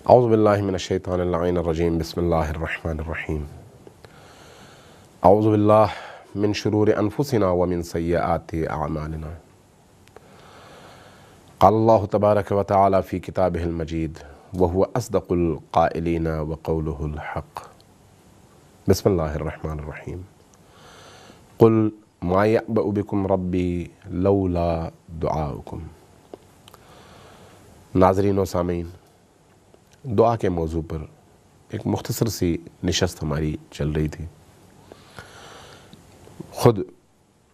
اعوذ باللہ من الشیطان اللعین الرجیم بسم اللہ الرحمن الرحیم اعوذ باللہ من شرور انفسنا ومن سیئات اعمالنا قال اللہ تبارک و تعالی فی کتابہ المجید وهو اصدق القائلین وقولہ الحق بسم اللہ الرحمن الرحیم قل ما یعبأ بکم ربی لولا دعاؤکم۔ ناظرین و سامعین، دعا کے موضوع پر ایک مختصر سی نشست ہماری چل رہی تھی۔ خود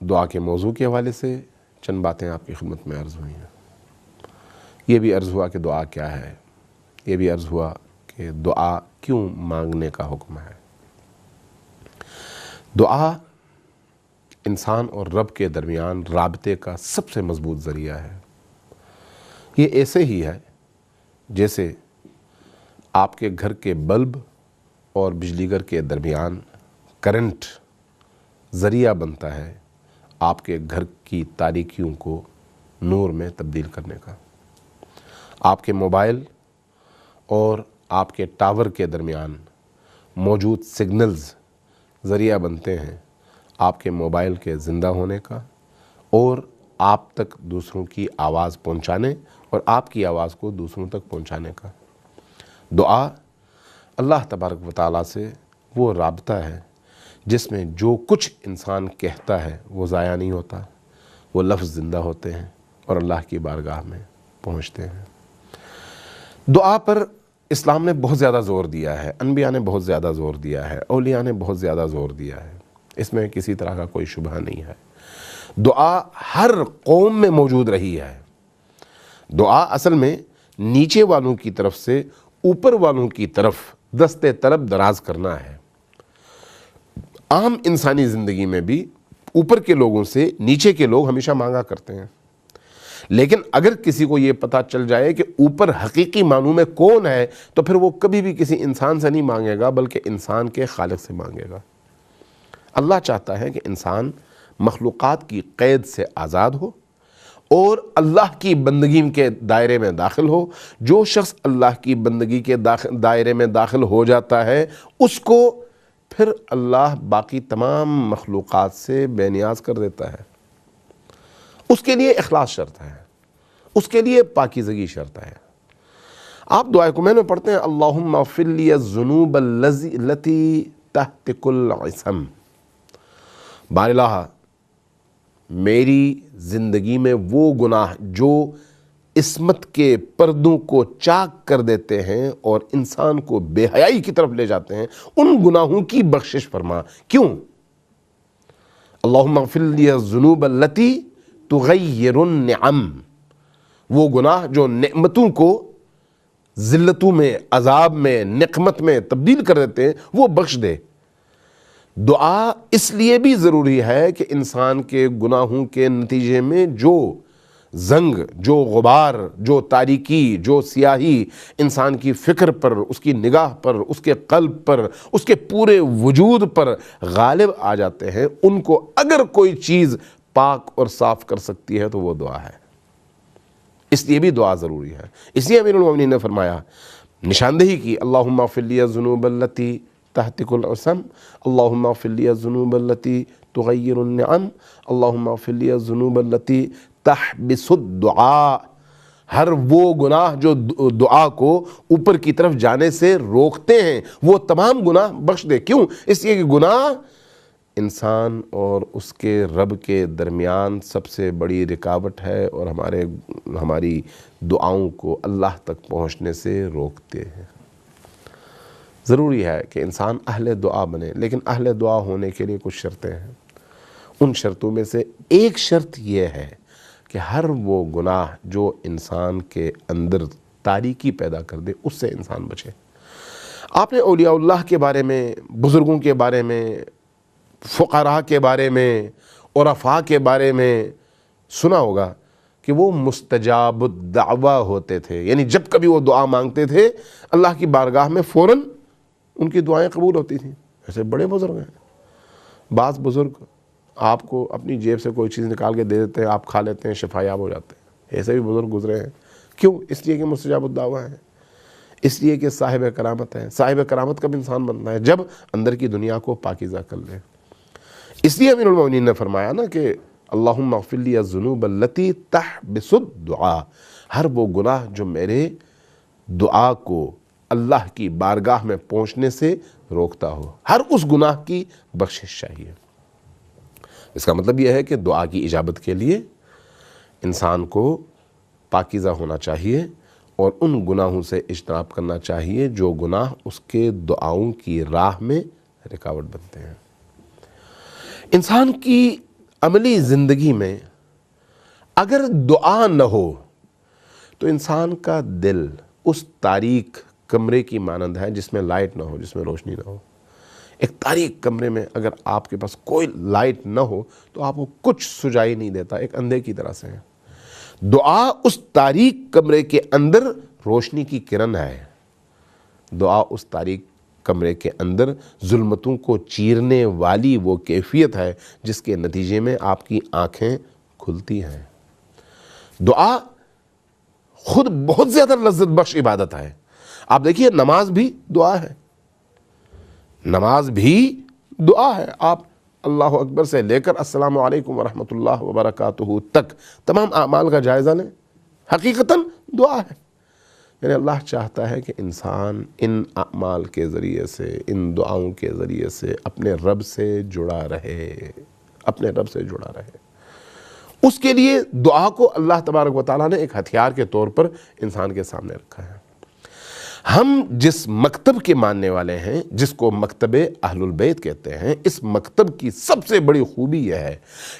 دعا کے موضوع کے حوالے سے چند باتیں آپ کی خدمت میں عرض ہوئی ہیں۔ یہ بھی عرض ہوا کہ دعا کیا ہے، یہ بھی عرض ہوا کہ دعا کیوں مانگنے کا حکم ہے۔ دعا انسان اور رب کے درمیان رابطے کا سب سے مضبوط ذریعہ ہے۔ یہ ایسے ہی ہے جیسے آپ کے گھر کے بلب اور بجلی گھر کے درمیان کرنٹ ذریعہ بنتا ہے آپ کے گھر کی تاریکیوں کو نور میں تبدیل کرنے کا۔ آپ کے موبائل اور آپ کے ٹاور کے درمیان موجود سگنلز ذریعہ بنتے ہیں آپ کے موبائل کے زندہ ہونے کا اور آپ تک دوسروں کی آواز پہنچانے اور آپ کی آواز کو دوسروں تک پہنچانے کا۔ دعا اللہ تبارک و تعالیٰ سے وہ رابطہ ہے جس میں جو کچھ انسان کہتا ہے وہ ضائع نہیں ہوتا، وہ لفظ زندہ ہوتے ہیں اور اللہ کی بارگاہ میں پہنچتے ہیں۔ دعا پر اسلام نے بہت زیادہ زور دیا ہے، انبیاء نے بہت زیادہ زور دیا ہے، اولیاء نے بہت زیادہ زور دیا ہے، اس میں کسی طرح کا کوئی شبہ نہیں ہے۔ دعا ہر قوم میں موجود رہی ہے۔ دعا اصل میں نیچے والوں کی طرف سے اوپر والوں کی طرف دست طلب دراز کرنا ہے۔ عام انسانی زندگی میں بھی اوپر کے لوگوں سے نیچے کے لوگ ہمیشہ مانگا کرتے ہیں، لیکن اگر کسی کو یہ پتہ چل جائے کہ اوپر حقیقی معنوں میں کون ہے تو پھر وہ کبھی بھی کسی انسان سے نہیں مانگے گا بلکہ انسان کے خالق سے مانگے گا۔ اللہ چاہتا ہے کہ انسان مخلوقات کی قید سے آزاد ہو اور اللہ کی بندگی کے دائرے میں داخل ہو۔ جو شخص اللہ کی بندگی کے دائرے میں داخل ہو جاتا ہے اس کو پھر اللہ باقی تمام مخلوقات سے بے نیاز کر دیتا ہے۔ اس کے لیے اخلاص شرط ہے، اس کے لیے پاکیزگی شرط ہے۔ آپ دعائے کمین میں پڑھتے ہیں اللہم اغفر لی الذنوب التی تہتک العصم۔ بار الہ، میری زندگی میں وہ گناہ جو عصمت کے پردوں کو چاک کر دیتے ہیں اور انسان کو بے حیائی کی طرف لے جاتے ہیں، ان گناہوں کی بخشش فرما۔ کیوں؟ اللہم اغفر لی الذنوب التی تغیر النعم، وہ گناہ جو نعمتوں کو ذلتوں میں، عذاب میں، نقمت میں تبدیل کر دیتے ہیں، وہ بخش دے۔ دعا اس لیے بھی ضروری ہے کہ انسان کے گناہوں کے نتیجے میں جو زنگ، جو غبار، جو تاریکی، جو سیاہی انسان کی فکر پر، اس کی نگاہ پر، اس کے قلب پر، اس کے پورے وجود پر غالب آ جاتے ہیں، ان کو اگر کوئی چیز پاک اور صاف کر سکتی ہے تو وہ دعا ہے۔ اس لیے بھی دعا ضروری ہے۔ اس لیے امیر المومنین نے فرمایا، نشاندہی کی، اللہم اغفر لی الذنوب التی تہتک العصم، اللہم اغفر لی الذنوب التی تغیر النعم، اللہم اغفر لی الذنوب التی تحبس الدعاء۔ ہر وہ گناہ جو دعا کو اوپر کی طرف جانے سے روکتے ہیں وہ تمام گناہ بخش دے۔ کیوں؟ اس لیے کہ گناہ انسان اور اس کے رب کے درمیان سب سے بڑی رکاوٹ ہے اور ہماری دعاؤں کو اللہ تک پہنچنے سے روکتے ہیں۔ ضروری ہے کہ انسان اہل دعا بنے، لیکن اہل دعا ہونے کے لیے کچھ شرطیں ہیں۔ ان شرطوں میں سے ایک شرط یہ ہے کہ ہر وہ گناہ جو انسان کے اندر تاریکی پیدا کر دے اس سے انسان بچے۔ آپ نے اولیاء اللہ کے بارے میں، بزرگوں کے بارے میں، فقراء کے بارے میں، عرفاء کے بارے میں سنا ہوگا کہ وہ مستجاب الدعوہ ہوتے تھے، یعنی جب کبھی وہ دعا مانگتے تھے اللہ کی بارگاہ میں فوراً ان کی دعائیں قبول ہوتی تھیں۔ ایسے بڑے بزرگ ہیں۔ بعض بزرگ آپ کو اپنی جیب سے کوئی چیز نکال کے دے دیتے ہیں، آپ کھا لیتے ہیں، شفا یاب ہو جاتے ہیں۔ ایسے بھی بزرگ گزرے ہیں۔ کیوں؟ اس لیے کہ مستجاب الدعوہ ہیں۔ اس لیے کہ صاحب کرامت ہے. صاحب کرامت کب انسان بنتا ہے؟ جب اندر کی دنیا کو پاکیزہ کر لے. اس لیے امیر المومنین نے فرمایا نا کہ اللہم اغفر لی الذنوب التی تحبس الدعاء، ہر وہ گناہ جو میرے دعا کو اللہ کی بارگاہ میں پہنچنے سے روکتا ہو، ہر اس گناہ کی بخشش چاہیے. اس کا مطلب یہ ہے کہ دعا کی اجابت کے لیے انسان کو پاکیزہ ہونا چاہیے اور ان گناہوں سے اجتناب کرنا چاہیے جو گناہ اس کے دعاؤں کی راہ میں رکاوٹ بنتے ہیں. انسان کی عملی زندگی میں اگر دعا نہ ہو تو انسان کا دل اس تاریک کمرے کی مانند ہے جس میں لائٹ نہ ہو، جس میں روشنی نہ ہو. ایک تاریک کمرے میں اگر آپ کے پاس کوئی لائٹ نہ ہو تو آپ کو کچھ سجائی نہیں دیتا، ایک اندھے کی طرح سے ہے. دعا اس تاریک کمرے کے اندر روشنی کی کرن ہے. دعا اس تاریک کمرے کے اندر ظلمتوں کو چیرنے والی وہ کیفیت ہے جس کے نتیجے میں آپ کی آنکھیں کھلتی ہیں. دعا خود بہت زیادہ لذت بخش عبادت ہے. آپ دیکھیے نماز بھی دعا ہے، نماز بھی دعا ہے. آپ اللہ اکبر سے لے کر السلام علیکم ورحمۃ اللہ وبرکاتہ تک تمام اعمال کا جائزہ لیں، حقیقتاً دعا ہے. یعنی اللہ چاہتا ہے کہ انسان ان اعمال کے ذریعے سے، ان دعاؤں کے ذریعے سے اپنے رب سے جڑا رہے، اپنے رب سے جڑا رہے. اس کے لیے دعا کو اللہ تبارک و تعالیٰ نے ایک ہتھیار کے طور پر انسان کے سامنے رکھا ہے. ہم جس مکتب کے ماننے والے ہیں، جس کو مکتب اہل البیت کہتے ہیں، اس مکتب کی سب سے بڑی خوبی یہ ہے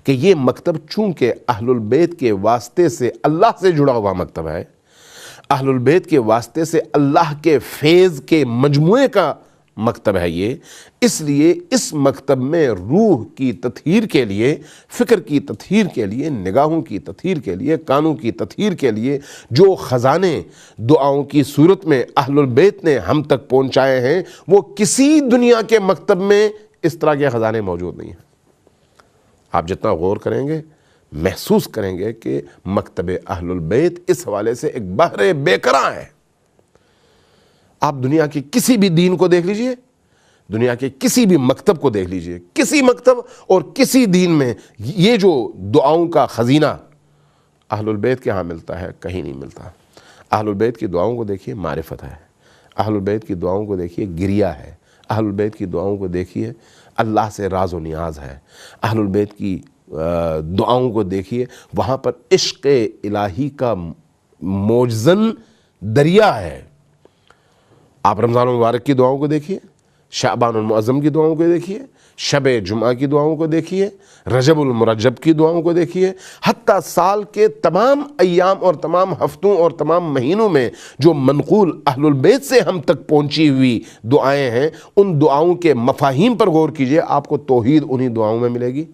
کہ یہ مکتب چونکہ اہل البیت کے واسطے سے اللہ سے جڑا ہوا مکتب ہے، اہل البیت کے واسطے سے اللہ کے فیض کے مجموعے کا مکتب ہے یہ، اس لیے اس مکتب میں روح کی تطہیر کے لیے، فکر کی تطہیر کے لیے، نگاہوں کی تطہیر کے لیے، کانوں کی تطہیر کے لیے جو خزانے دعاؤں کی صورت میں اہل البیت نے ہم تک پہنچائے ہیں، وہ کسی دنیا کے مکتب میں اس طرح کے خزانے موجود نہیں ہیں. آپ جتنا غور کریں گے محسوس کریں گے کہ مکتب اہل البیت اس حوالے سے ایک بحر بے کراں ہے. آپ دنیا کے کسی بھی دین کو دیکھ لیجئے، دنیا کے کسی بھی مکتب کو دیکھ لیجئے، کسی مکتب اور کسی دین میں یہ جو دعاؤں کا خزینہ اہل البیت کے ہاں ملتا ہے کہیں نہیں ملتا. اہل البیت کی دعاؤں کو دیکھیے معرفت ہے، اہل البیت کی دعاؤں کو دیکھیے گریہ ہے، اہل البیت کی دعاؤں کو دیکھیے اللہ سے راز و نیاز ہے، اہل البیت کی دعاؤں کو دیکھیے وہاں پر عشق الہی کا موجزن دریا ہے. آپ رمضان المبارک کی دعاؤں کو دیکھیے، شعبان المعظم کی دعاؤں کو دیکھیے، شب جمعہ کی دعاؤں کو دیکھیے، رجب المرجب کی دعاؤں کو دیکھیے، حتیٰ سال کے تمام ایام اور تمام ہفتوں اور تمام مہینوں میں جو منقول اہل البیت سے ہم تک پہنچی ہوئی دعائیں ہیں، ان دعاؤں کے مفاہیم پر غور کیجئے. آپ کو توحید انہی دعاؤں میں ملے گی،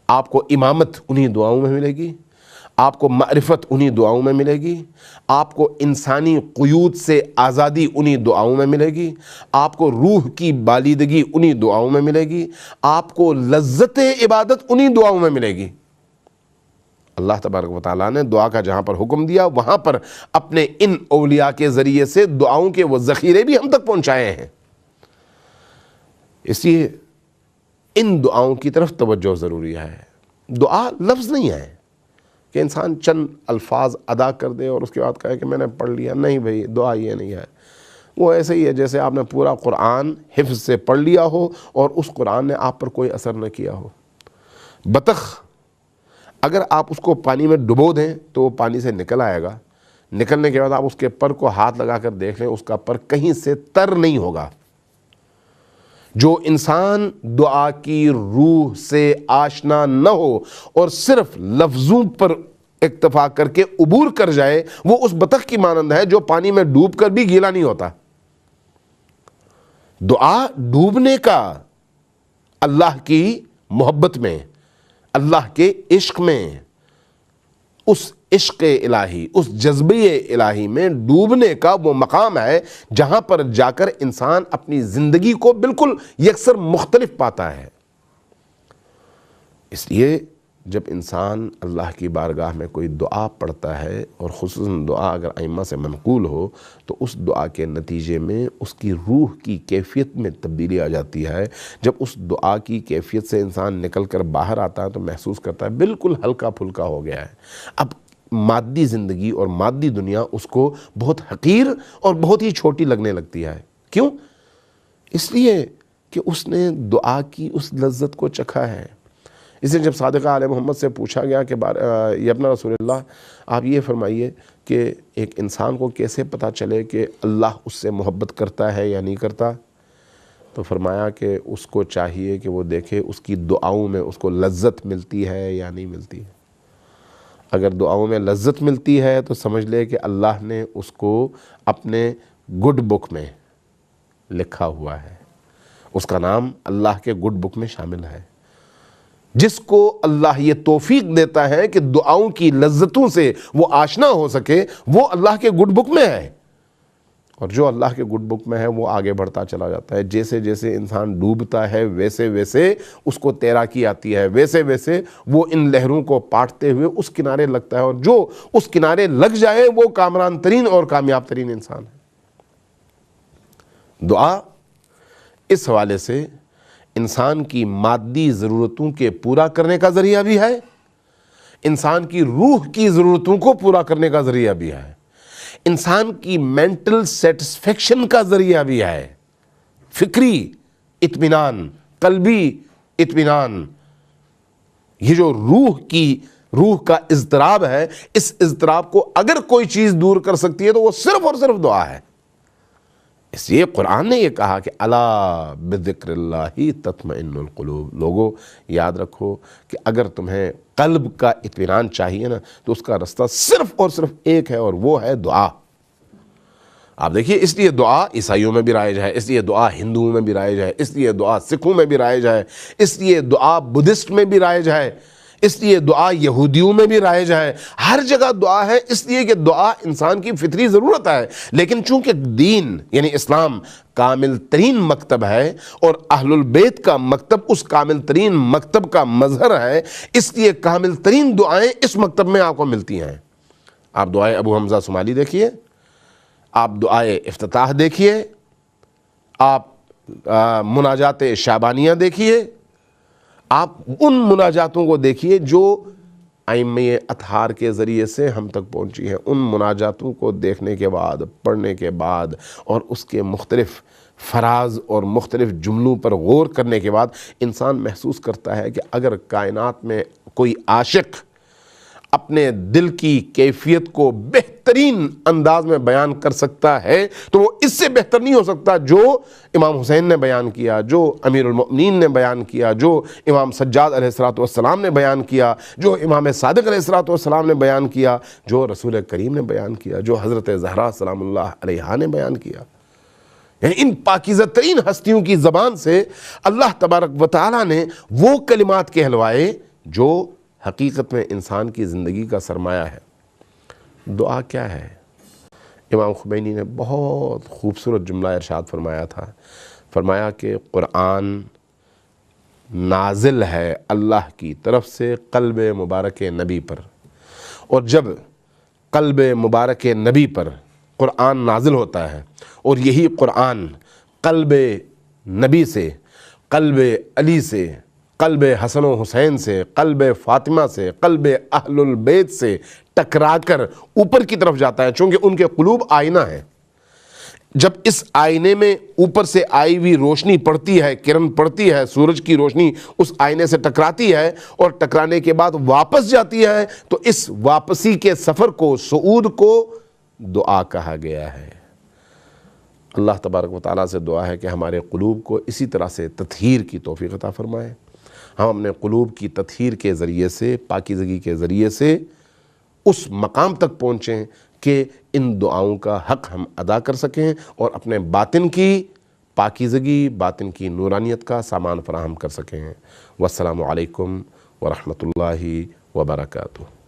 آپ کو امامت انہی دعاؤں میں ملے گی، آپ کو معرفت انہی دعاؤں میں ملے گی، آپ کو انسانی قیود سے آزادی انہی دعاؤں میں ملے گی، آپ کو روح کی بالیدگی انہی دعاؤں میں ملے گی، آپ کو لذت عبادت انہی دعاؤں میں ملے گی. اللہ تبارک و تعالیٰ نے دعا کا جہاں پر حکم دیا وہاں پر اپنے ان اولیاء کے ذریعے سے دعاؤں کے وہ ذخیرے بھی ہم تک پہنچائے ہیں. اس لیے ان دعاؤں کی طرف توجہ ضروری ہے. دعا لفظ نہیں ہے کہ انسان چند الفاظ ادا کر دے اور اس کے بعد کہے کہ میں نے پڑھ لیا. نہیں بھئی، دعا یہ نہیں ہے. وہ ایسے ہی ہے جیسے آپ نے پورا قرآن حفظ سے پڑھ لیا ہو اور اس قرآن نے آپ پر کوئی اثر نہ کیا ہو. بطخ اگر آپ اس کو پانی میں ڈبو دیں تو وہ پانی سے نکل آئے گا، نکلنے کے بعد آپ اس کے پر کو ہاتھ لگا کر دیکھ لیں، اس کا پر کہیں سے تر نہیں ہوگا. جو انسان دعا کی روح سے آشنا نہ ہو اور صرف لفظوں پر اکتفا کر کے عبور کر جائے، وہ اس بطخ کی مانند ہے جو پانی میں ڈوب کر بھی گیلا نہیں ہوتا. دعا ڈوبنے کا اللہ کی محبت میں، اللہ کے عشق میں، اس عشق الہی، اس جذبے الہی میں ڈوبنے کا وہ مقام ہے جہاں پر جا کر انسان اپنی زندگی کو بالکل یکسر مختلف پاتا ہے. اس لیے جب انسان اللہ کی بارگاہ میں کوئی دعا پڑھتا ہے اور خصوصاً دعا اگر ائمہ سے منقول ہو تو اس دعا کے نتیجے میں اس کی روح کی کیفیت میں تبدیلی آ جاتی ہے. جب اس دعا کی کیفیت سے انسان نکل کر باہر آتا ہے تو محسوس کرتا ہے بالکل ہلکا پھلکا ہو گیا ہے. اب مادی زندگی اور مادی دنیا اس کو بہت حقیر اور بہت ہی چھوٹی لگنے لگتی ہے. کیوں؟ اس لیے کہ اس نے دعا کی اس لذت کو چکھا ہے. اس لیے جب صادقہ آل محمد سے پوچھا گیا کہ یا ابن رسول اللہ آپ یہ فرمائیے کہ ایک انسان کو کیسے پتہ چلے کہ اللہ اس سے محبت کرتا ہے یا نہیں کرتا، تو فرمایا کہ اس کو چاہیے کہ وہ دیکھے اس کی دعاؤں میں اس کو لذت ملتی ہے یا نہیں ملتی ہے. اگر دعاؤں میں لذت ملتی ہے تو سمجھ لے کہ اللہ نے اس کو اپنے گڈ بک میں لکھا ہوا ہے، اس کا نام اللہ کے گڈ بک میں شامل ہے. جس کو اللہ یہ توفیق دیتا ہے کہ دعاؤں کی لذتوں سے وہ آشنا ہو سکے، وہ اللہ کے گڈ بک میں ہے. اور جو اللہ کے گڈ بک میں ہے وہ آگے بڑھتا چلا جاتا ہے. جیسے جیسے انسان ڈوبتا ہے ویسے ویسے اس کو تیراکی آتی ہے، ویسے ویسے وہ ان لہروں کو پاٹتے ہوئے اس کنارے لگتا ہے، اور جو اس کنارے لگ جائے وہ کامران ترین اور کامیاب ترین انسان ہے. دعا اس حوالے سے انسان کی مادی ضرورتوں کے پورا کرنے کا ذریعہ بھی ہے، انسان کی روح کی ضرورتوں کو پورا کرنے کا ذریعہ بھی ہے، انسان کی مینٹل سیٹسفیکشن کا ذریعہ بھی ہے، فکری اطمینان، قلبی اطمینان. یہ جو روح کا اضطراب ہے، اس اضطراب کو اگر کوئی چیز دور کر سکتی ہے تو وہ صرف اور صرف دعا ہے. اس لیے قرآن نے یہ کہا کہ الا بذکر اللہ تطمئن القلوب. لوگو یاد رکھو کہ اگر تمہیں قلب کا اطمینان چاہیے نا تو اس کا رستہ صرف اور صرف ایک ہے، اور وہ ہے دعا. آپ دیکھیے، اس لیے دعا عیسائیوں میں بھی رائج ہے، اس لیے دعا ہندوؤں میں بھی رائج ہے، اس لیے دعا سکھوں میں بھی رائج ہے، اس لیے دعا بدھسٹ میں بھی رائج ہے، اس لیے دعا یہودیوں میں بھی رائج ہے. ہر جگہ دعا ہے، اس لیے کہ دعا انسان کی فطری ضرورت ہے. لیکن چونکہ دین یعنی اسلام کامل ترین مکتب ہے اور اہل البیت کا مکتب اس کامل ترین مکتب کا مظہر ہے، اس لیے کامل ترین دعائیں اس مکتب میں آپ کو ملتی ہیں. آپ دعائے ابو حمزہ صومالی دیکھیے، آپ دعائے افتتاح دیکھیے، آپ مناجات شعبانیہ دیکھیے، آپ ان مناجاتوں کو دیکھیے جو ائمہ اطہار کے ذریعے سے ہم تک پہنچی ہیں. ان مناجاتوں کو دیکھنے کے بعد، پڑھنے کے بعد اور اس کے مختلف فراز اور مختلف جملوں پر غور کرنے کے بعد انسان محسوس کرتا ہے کہ اگر کائنات میں کوئی عاشق اپنے دل کی کیفیت کو بہترین انداز میں بیان کر سکتا ہے تو وہ اس سے بہتر نہیں ہو سکتا جو امام حسین نے بیان کیا، جو امیر المؤمنین نے بیان کیا، جو امام سجاد علیہ السلام نے بیان کیا، جو امام صادق علیہ السلام نے بیان کیا، جو رسول کریم نے بیان کیا، جو حضرت زہرا سلام اللہ علیہا نے بیان کیا. یعنی ان پاکیزہ ترین ہستیوں کی زبان سے اللہ تبارک و تعالیٰ نے وہ کلمات کہلوائے جو حقیقت میں انسان کی زندگی کا سرمایہ ہے. دعا کیا ہے؟ امام خمینی نے بہت خوبصورت جملہ ارشاد فرمایا تھا. فرمایا کہ قرآن نازل ہے اللہ کی طرف سے قلب مبارک نبی پر، اور جب قلب مبارک نبی پر قرآن نازل ہوتا ہے اور یہی قرآن قلب نبی سے، قلب علی سے، قلب حسن و حسین سے، قلب فاطمہ سے، قلب اہل البیت سے ٹکرا کر اوپر کی طرف جاتا ہے، چونکہ ان کے قلوب آئینہ ہے. جب اس آئینے میں اوپر سے آئی ہوئی روشنی پڑتی ہے، کرن پڑتی ہے، سورج کی روشنی اس آئینے سے ٹکراتی ہے اور ٹکرانے کے بعد واپس جاتی ہے، تو اس واپسی کے سفر کو، صعود کو دعا کہا گیا ہے. اللہ تبارک و تعالیٰ سے دعا ہے کہ ہمارے قلوب کو اسی طرح سے تطہیر کی توفیق عطا فرمائے. ہم اپنے قلوب کی تطہیر کے ذریعے سے، پاکیزگی کے ذریعے سے اس مقام تک پہنچیں کہ ان دعاؤں کا حق ہم ادا کر سکیں اور اپنے باطن کی پاکیزگی، باطن کی نورانیت کا سامان فراہم کر سکیں. والسلام علیکم ورحمۃ اللہ وبرکاتہ.